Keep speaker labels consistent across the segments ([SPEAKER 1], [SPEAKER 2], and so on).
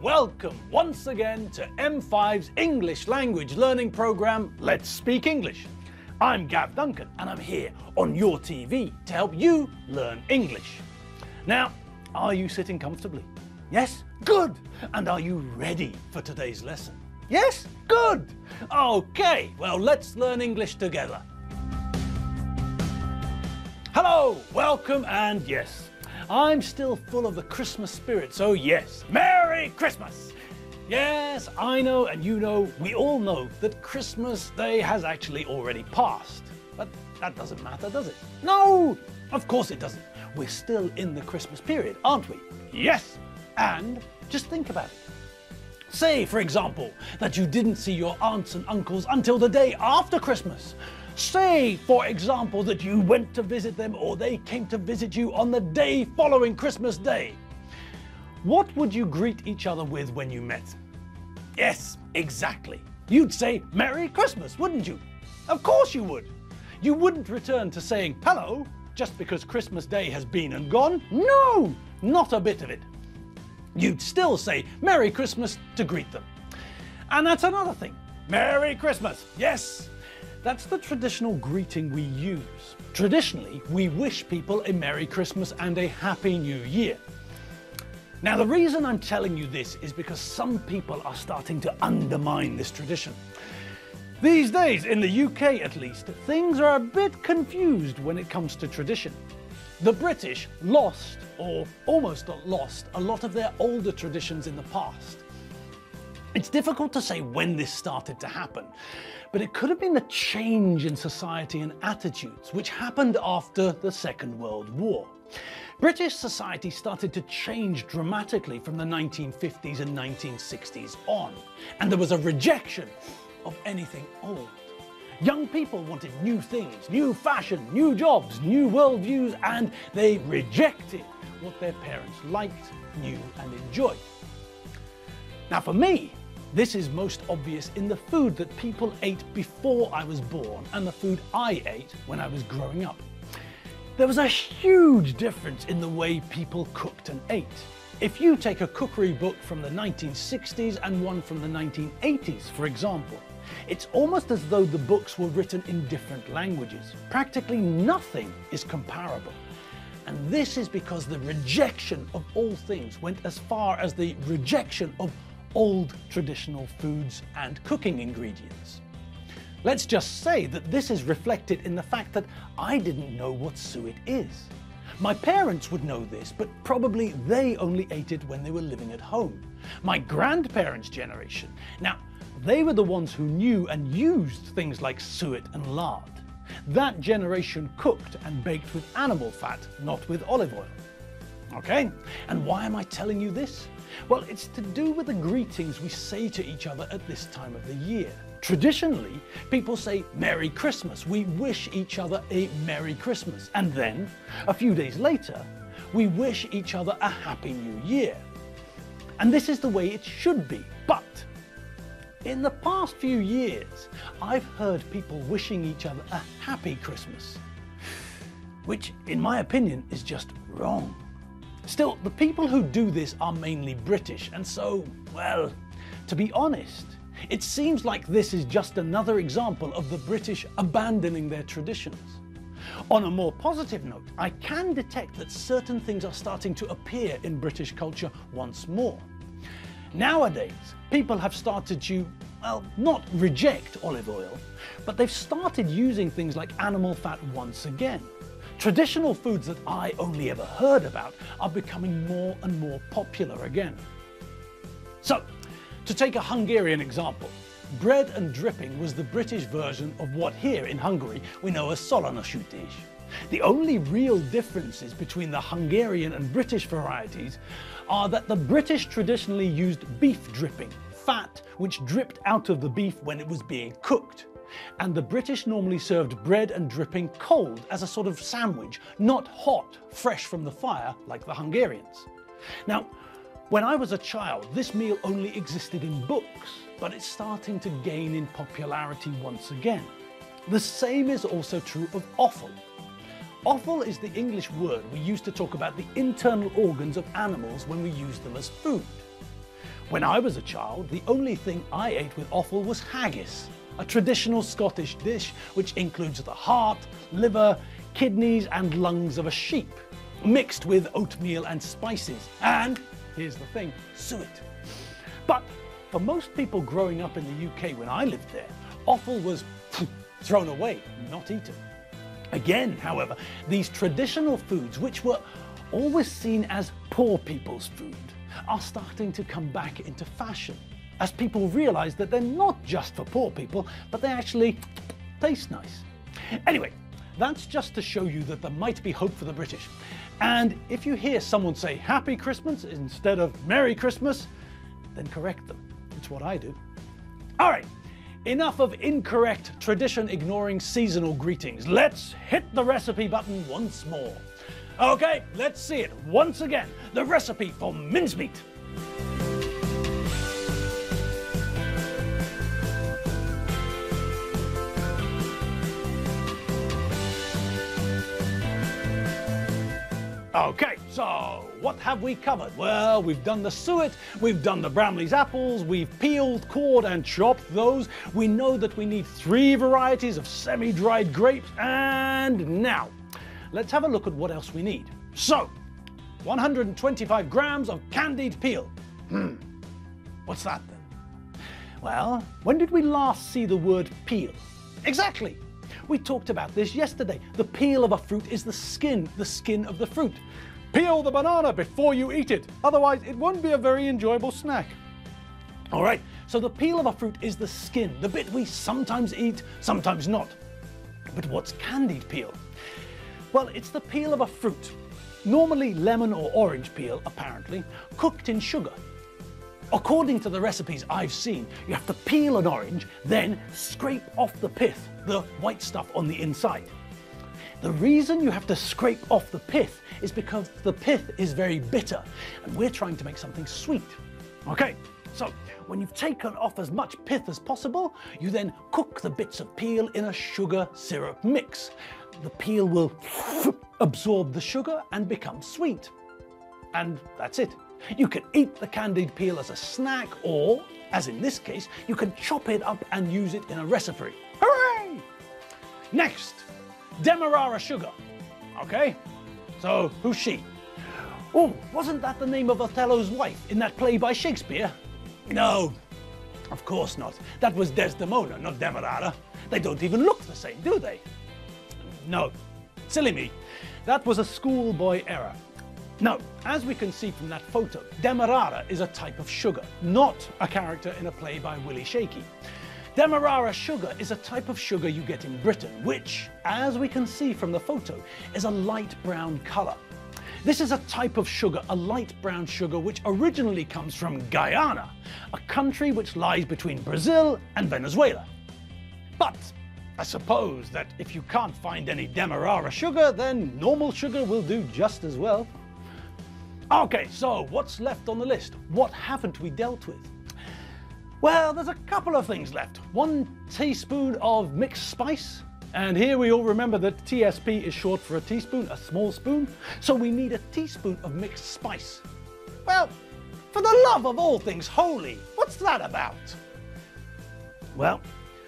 [SPEAKER 1] welcome once again to M5's English language learning program, Let's Speak English. I'm Gav Duncan and I'm here on your TV to help you learn English. Now, are you sitting comfortably? Yes? Good! And are you ready for today's lesson? Yes? Good! Okay, well, let's learn English together. Hello, welcome, and yes, I'm still full of the Christmas spirit, so yes, Merry Christmas! Yes, I know and you know, we all know that Christmas Day has actually already passed. But that doesn't matter, does it? No, of course it doesn't. We're still in the Christmas period, aren't we? Yes, and just think about it. Say, for example, that you didn't see your aunts and uncles until the day after Christmas. Say, for example, that you went to visit them or they came to visit you on the day following Christmas Day. What would you greet each other with when you met? Yes, exactly. You'd say Merry Christmas, wouldn't you? Of course you would. You wouldn't return to saying hello just because Christmas Day has been and gone. No, not a bit of it. You'd still say Merry Christmas to greet them. And that's another thing. Merry Christmas, yes. That's the traditional greeting we use. Traditionally, we wish people a Merry Christmas and a Happy New Year. Now, the reason I'm telling you this is because some people are starting to undermine this tradition. These days, in the UK at least, things are a bit confused when it comes to tradition. The British lost, or almost lost, a lot of their older traditions in the past. It's difficult to say when this started to happen, but it could have been the change in society and attitudes which happened after the Second World War. British society started to change dramatically from the 1950s and 1960s on, and there was a rejection of anything old. Young people wanted new things, new fashion, new jobs, new worldviews, and they rejected what their parents liked, knew, and enjoyed. Now for me, this is most obvious in the food that people ate before I was born and the food I ate when I was growing up. There was a huge difference in the way people cooked and ate. If you take a cookery book from the 1960s and one from the 1980s, for example, it's almost as though the books were written in different languages. Practically nothing is comparable. And this is because the rejection of all things went as far as the rejection of old traditional foods and cooking ingredients. Let's just say that this is reflected in the fact that I didn't know what suet is. My parents would know this, but probably they only ate it when they were living at home. My grandparents' generation, now they were the ones who knew and used things like suet and lard. That generation cooked and baked with animal fat, not with olive oil. Okay, and why am I telling you this? Well, it's to do with the greetings we say to each other at this time of the year. Traditionally, people say Merry Christmas. We wish each other a Merry Christmas. And then, a few days later, we wish each other a Happy New Year. And this is the way it should be. But in the past few years, I've heard people wishing each other a Happy Christmas, which, in my opinion, is just wrong. Still, the people who do this are mainly British, and so, well, to be honest, it seems like this is just another example of the British abandoning their traditions. On a more positive note, I can detect that certain things are starting to appear in British culture once more. Nowadays, people have started to, well, not reject olive oil, but they've started using things like animal fat once again. Traditional foods that I only ever heard about are becoming more and more popular again. So, to take a Hungarian example, bread and dripping was the British version of what here in Hungary we know as széles. The only real differences between the Hungarian and British varieties are that the British traditionally used beef dripping, fat which dripped out of the beef when it was being cooked. And the British normally served bread and dripping cold as a sort of sandwich, not hot, fresh from the fire like the Hungarians. Now, when I was a child, this meal only existed in books, but it's starting to gain in popularity once again. The same is also true of offal. Offal is the English word we use to talk about the internal organs of animals when we use them as food. When I was a child, the only thing I ate with offal was haggis, a traditional Scottish dish which includes the heart, liver, kidneys and lungs of a sheep, mixed with oatmeal and spices, and, here's the thing, suet. But for most people growing up in the UK when I lived there, offal was thrown away, not eaten. Again, however, these traditional foods, which were always seen as poor people's food, are starting to come back into fashion as people realise that they're not just for poor people, but they actually taste nice. Anyway, that's just to show you that there might be hope for the British. And if you hear someone say Happy Christmas instead of Merry Christmas, then correct them. It's what I do. All right, enough of incorrect, tradition-ignoring seasonal greetings. Let's hit the recipe button once more. Okay, let's see it once again. The recipe for mincemeat. Okay, so what have we covered? Well, we've done the suet, we've done the Bramley's apples, we've peeled, cored and chopped those. We know that we need 3 varieties of semi-dried grapes, and now let's have a look at what else we need. So, 125 grams of candied peel. What's that then? Well, when did we last see the word peel? Exactly. We talked about this yesterday. The peel of a fruit is the skin of the fruit. Peel the banana before you eat it, otherwise it won't be a very enjoyable snack. All right, so the peel of a fruit is the skin, the bit we sometimes eat, sometimes not. But what's candied peel? Well, it's the peel of a fruit, normally lemon or orange peel, apparently, cooked in sugar. According to the recipes I've seen, you have to peel an orange, then scrape off the pith, the white stuff on the inside. The reason you have to scrape off the pith is because the pith is very bitter, and we're trying to make something sweet. Okay, so when you've taken off as much pith as possible, you then cook the bits of peel in a sugar syrup mix. The peel will absorb the sugar and become sweet. And that's it. You can eat the candied peel as a snack, or, as in this case, you can chop it up and use it in a recipe. Hooray! Next, Demerara sugar. Okay, so who's she? Oh, wasn't that the name of Othello's wife in that play by Shakespeare? No, of course not. That was Desdemona, not Demerara. They don't even look the same, do they? No, silly me. That was a schoolboy error. No, as we can see from that photo, Demerara is a type of sugar, not a character in a play by Willie Shakey. Demerara sugar is a type of sugar you get in Britain, which, as we can see from the photo, is a light brown colour. This is a type of sugar, a light brown sugar, which originally comes from Guyana, a country which lies between Brazil and Venezuela. But I suppose that if you can't find any Demerara sugar, then normal sugar will do just as well. Okay, so what's left on the list? What haven't we dealt with? Well, there's a couple of things left. 1 teaspoon of mixed spice, and here we all remember that TSP is short for a teaspoon, a small spoon, so we need a teaspoon of mixed spice. Well, for the love of all things holy, what's that about? Well,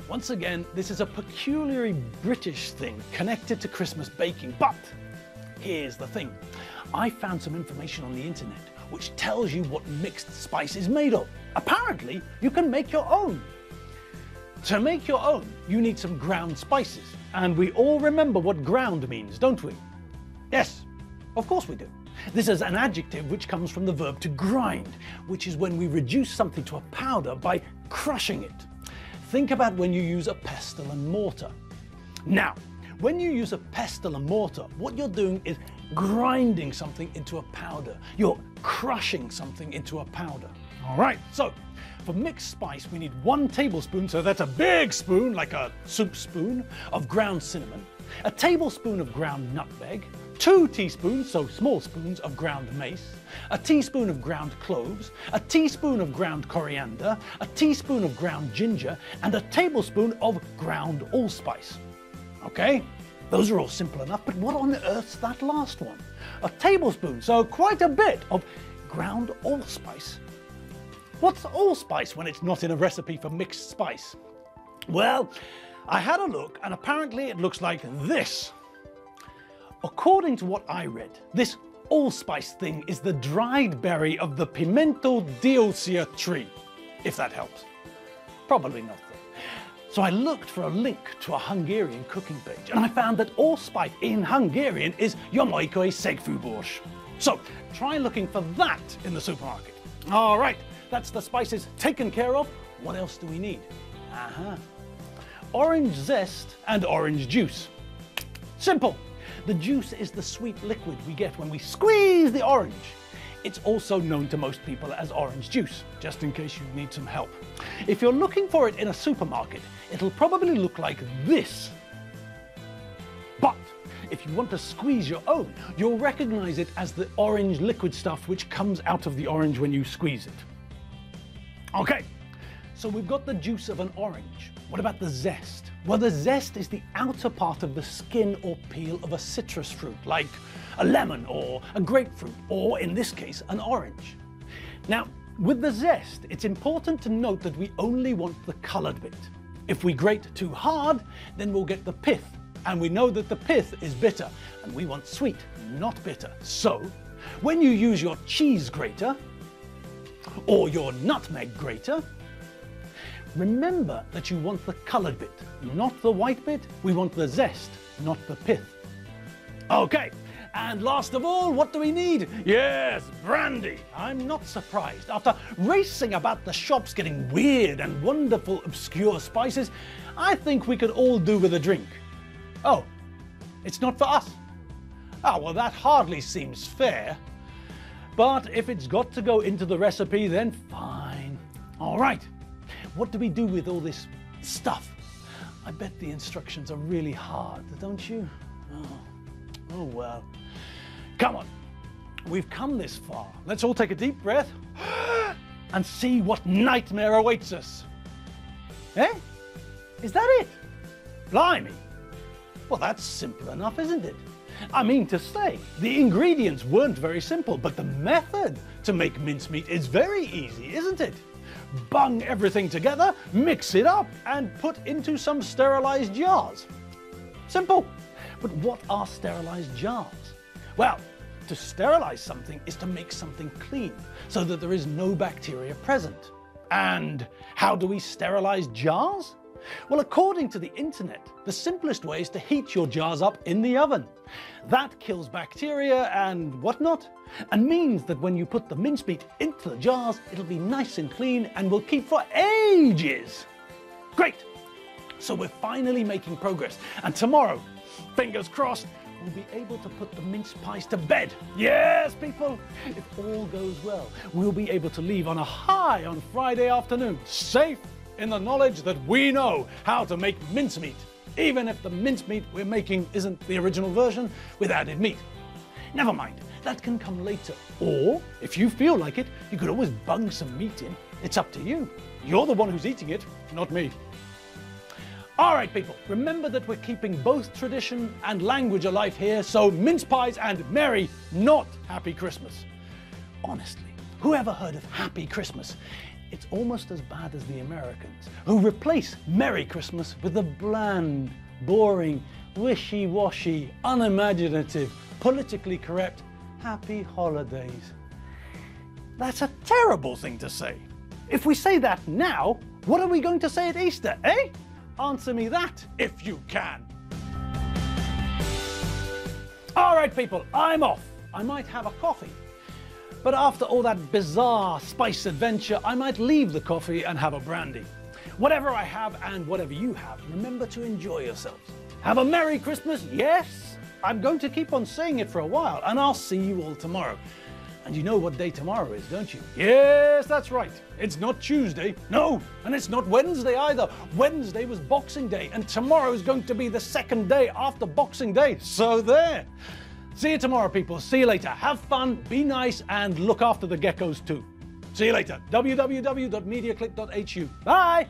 [SPEAKER 1] once again, this is a peculiarly British thing connected to Christmas baking, but here's the thing. I found some information on the internet which tells you what mixed spice is made of. Apparently, you can make your own. To make your own, you need some ground spices. And we all remember what ground means, don't we? Yes, of course we do. This is an adjective which comes from the verb to grind, which is when we reduce something to a powder by crushing it. Think about when you use a pestle and mortar. Now, when you use a pestle and mortar, what you're doing is grinding something into a powder. You're crushing something into a powder. All right, so for mixed spice, we need 1 tablespoon, so that's a big spoon, like a soup spoon, of ground cinnamon, a tablespoon of ground nutmeg, 2 teaspoons, so small spoons, of ground mace, a teaspoon of ground cloves, a teaspoon of ground coriander, a teaspoon of ground ginger, and a tablespoon of ground allspice. Okay, those are all simple enough, but what on earth's that last one? A tablespoon, so quite a bit of ground allspice. What's allspice when it's not in a recipe for mixed spice? Well, I had a look and apparently it looks like this. According to what I read, this allspice thing is the dried berry of the pimento dioica tree, if that helps. Probably not though. So I looked for a link to a Hungarian cooking page and I found that allspice in Hungarian is Jomoikoi Szegfűbors. So try looking for that in the supermarket. All right, that's the spices taken care of. What else do we need? Orange zest and orange juice. Simple. The juice is the sweet liquid we get when we squeeze the orange. It's also known to most people as orange juice, just in case you need some help. If you're looking for it in a supermarket, it'll probably look like this. But if you want to squeeze your own, you'll recognize it as the orange liquid stuff which comes out of the orange when you squeeze it. Okay, so we've got the juice of an orange. What about the zest? Well, the zest is the outer part of the skin or peel of a citrus fruit, like a lemon or a grapefruit, or in this case, an orange. Now, with the zest, it's important to note that we only want the colored bit. If we grate too hard, then we'll get the pith, and we know that the pith is bitter, and we want sweet, not bitter. So, when you use your cheese grater, or your nutmeg grater, remember that you want the colored bit, not the white bit. We want the zest, not the pith. Okay, and last of all, what do we need? Yes, brandy. I'm not surprised. After racing about the shops getting weird and wonderful obscure spices, I think we could all do with a drink. Oh, it's not for us? Oh, well, that hardly seems fair. But if it's got to go into the recipe, then fine. All right. What do we do with all this stuff? I bet the instructions are really hard, don't you? Oh well. Come on, we've come this far. Let's all take a deep breath and see what nightmare awaits us. Eh? Is that it? Blimey. Well, that's simple enough, isn't it? I mean to say, the ingredients weren't very simple, but the method to make mincemeat is very easy, isn't it? Bung everything together, mix it up, and put into some sterilized jars. Simple. But what are sterilized jars? Well, to sterilize something is to make something clean, so that there is no bacteria present. And how do we sterilize jars? Well, according to the internet, the simplest way is to heat your jars up in the oven. That kills bacteria and whatnot, and means that when you put the mincemeat into the jars, it'll be nice and clean and will keep for ages. Great! So we're finally making progress, and tomorrow, fingers crossed, we'll be able to put the mince pies to bed. Yes, people! If all goes well, we'll be able to leave on a high on Friday afternoon, safe in the knowledge that we know how to make mincemeat, even if the mincemeat we're making isn't the original version with added meat. Never mind, that can come later. Or, if you feel like it, you could always bung some meat in. It's up to you. You're the one who's eating it, not me. All right, people, remember that we're keeping both tradition and language alive here, so mince pies and Merry, not Happy Christmas. Honestly, whoever heard of Happy Christmas? It's almost as bad as the Americans, who replace Merry Christmas with the bland, boring, wishy-washy, unimaginative, politically correct Happy Holidays. That's a terrible thing to say. If we say that now, what are we going to say at Easter, eh? Answer me that, if you can. All right, people, I'm off. I might have a coffee. But after all that bizarre spice adventure, I might leave the coffee and have a brandy. Whatever I have and whatever you have, remember to enjoy yourselves. Have a Merry Christmas, yes? I'm going to keep on saying it for a while, and I'll see you all tomorrow. And you know what day tomorrow is, don't you? Yes, that's right. It's not Tuesday. No, and it's not Wednesday either. Wednesday was Boxing Day, and tomorrow is going to be the second day after Boxing Day. So there. See you tomorrow, people. See you later. Have fun, be nice, and look after the geckos too. See you later. www.mediaclick.hu. Bye!